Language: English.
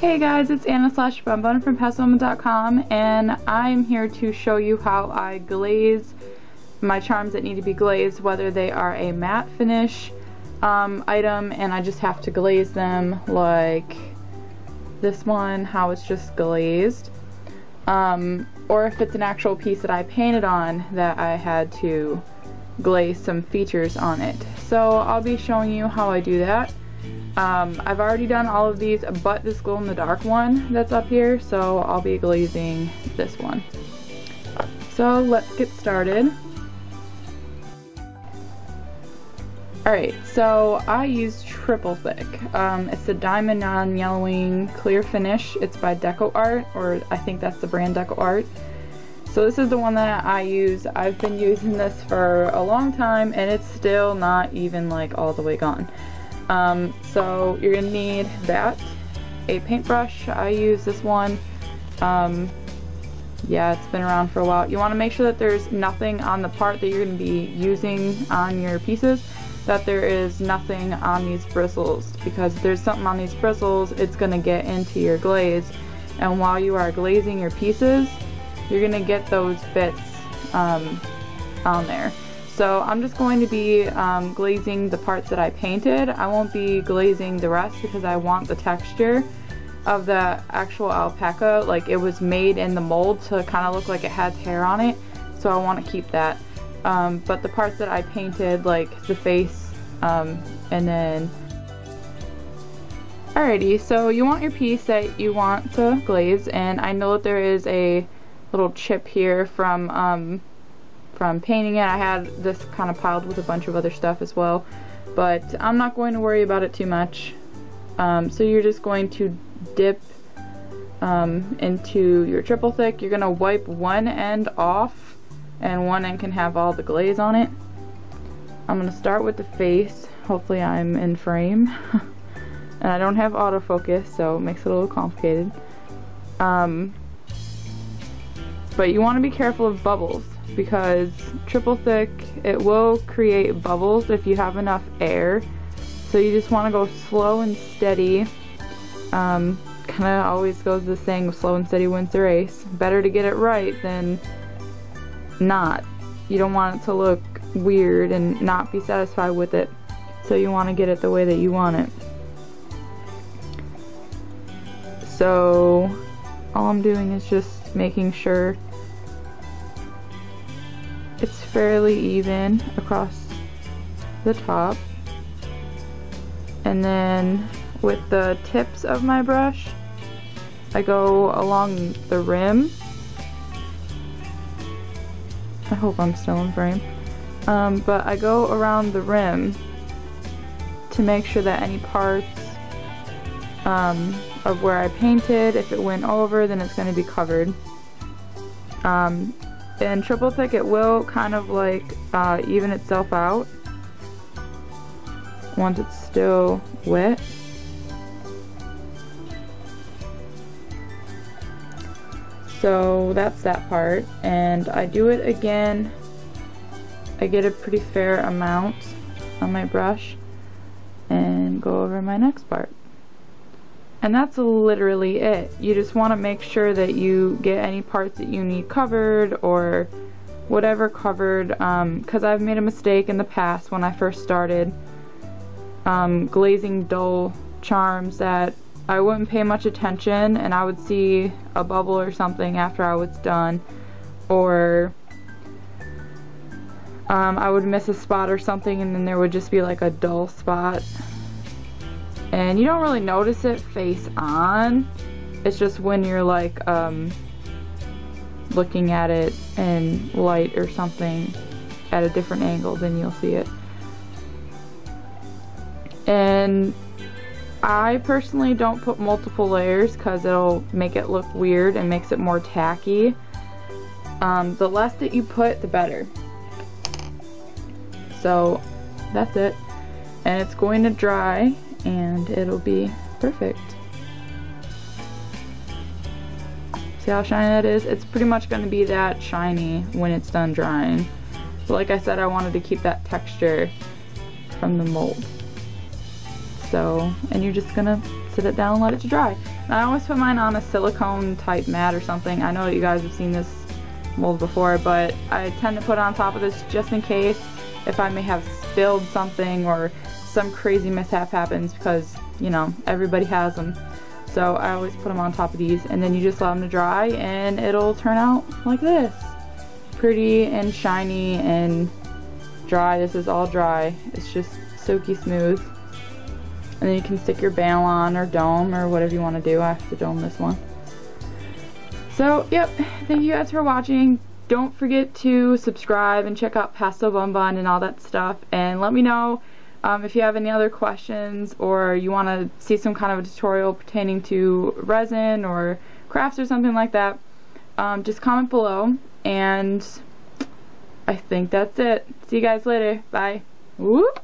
Hey guys, it's Anna/BunBun from PastelBunBun.com, and I'm here to show you how I glaze my charms that need to be glazed, whether they are a matte finish item and I just have to glaze them, like this one, how it's just glazed, or if it's an actual piece that I painted on that I had to glaze some features on it. So I'll be showing you how I do that. I've already done all of these but this glow-in-the-dark one that's up here, so I'll be glazing this one. So let's get started. Alright, so I use triple thick. It's the Diamond Non-Yellowing Clear Finish. It's by Deco Art, or I think that's the brand Deco Art. So this is the one that I use. I've been using this for a long time and it's still not even like all the way gone. So you're gonna need that, a paintbrush. I use this one. Yeah, it's been around for a while. You want to make sure that there's nothing on the part that you're going to be using on your pieces, that there is nothing on these bristles, because if there's something on these bristles, it's going to get into your glaze, and while you are glazing your pieces, you're going to get those bits on there. So I'm just going to be glazing the parts that I painted. I won't be glazing the rest because I want the texture of the actual alpaca, like it was made in the mold to kind of look like it has hair on it, so I want to keep that. But the parts that I painted, like the face, and then... Alrighty, so you want your piece that you want to glaze, and I know that there is a little chip here from painting it. I had this kind of piled with a bunch of other stuff as well, but I'm not going to worry about it too much. So you're just going to dip into your triple thick. You're going to wipe one end off, and one end can have all the glaze on it. I'm going to start with the face. Hopefully I'm in frame. And I don't have autofocus, so it makes it a little complicated. But you want to be careful of bubbles, because triple thick, it will create bubbles if you have enough air. So you just want to go slow and steady. Kind of always goes the saying, slow and steady wins the race. Better to get it right than not. You don't want it to look weird and not be satisfied with it. So you want to get it the way that you want it. So all I'm doing is just making sure it's fairly even across the top, and then with the tips of my brush I go along the rim. I hope I'm still in frame, but I go around the rim to make sure that any parts of where I painted, if it went over, then it's going to be covered. In triple thick, it will kind of like even itself out once it's still wet. So that's that part, and I do it again. I get a pretty fair amount on my brush and go over my next part. And that's literally it. You just want to make sure that you get any parts that you need covered, or whatever covered, because I've made a mistake in the past when I first started glazing dull charms, that I wouldn't pay much attention and I would see a bubble or something after I was done, or I would miss a spot or something and then there would just be like a dull spot. And you don't really notice it face on. It's just when you're like looking at it in light or something at a different angle, then you'll see it. And I personally don't put multiple layers because it'll make it look weird and makes it more tacky. The less that you put, the better. So that's it. And it's going to dry and it'll be perfect. See how shiny that is? It's pretty much going to be that shiny when it's done drying. But like I said, I wanted to keep that texture from the mold. So, and you're just gonna sit it down and let it to dry. And I always put mine on a silicone type mat or something. I know that you guys have seen this mold before, but I tend to put it on top of this just in case if I may have spilled something or some crazy mishap happens, because, you know, everybody has them. So I always put them on top of these, and then you just let them to dry and it'll turn out like this. Pretty and shiny and dry. This is all dry. It's just silky smooth. And then you can stick your bail on or dome or whatever you want to do. I have to dome this one. So, yep, thank you guys for watching. Don't forget to subscribe and check out PastelBunBun and all that stuff. And let me know if you have any other questions or you want to see some kind of a tutorial pertaining to resin or crafts or something like that. Just comment below. And I think that's it. See you guys later. Bye. Whoop.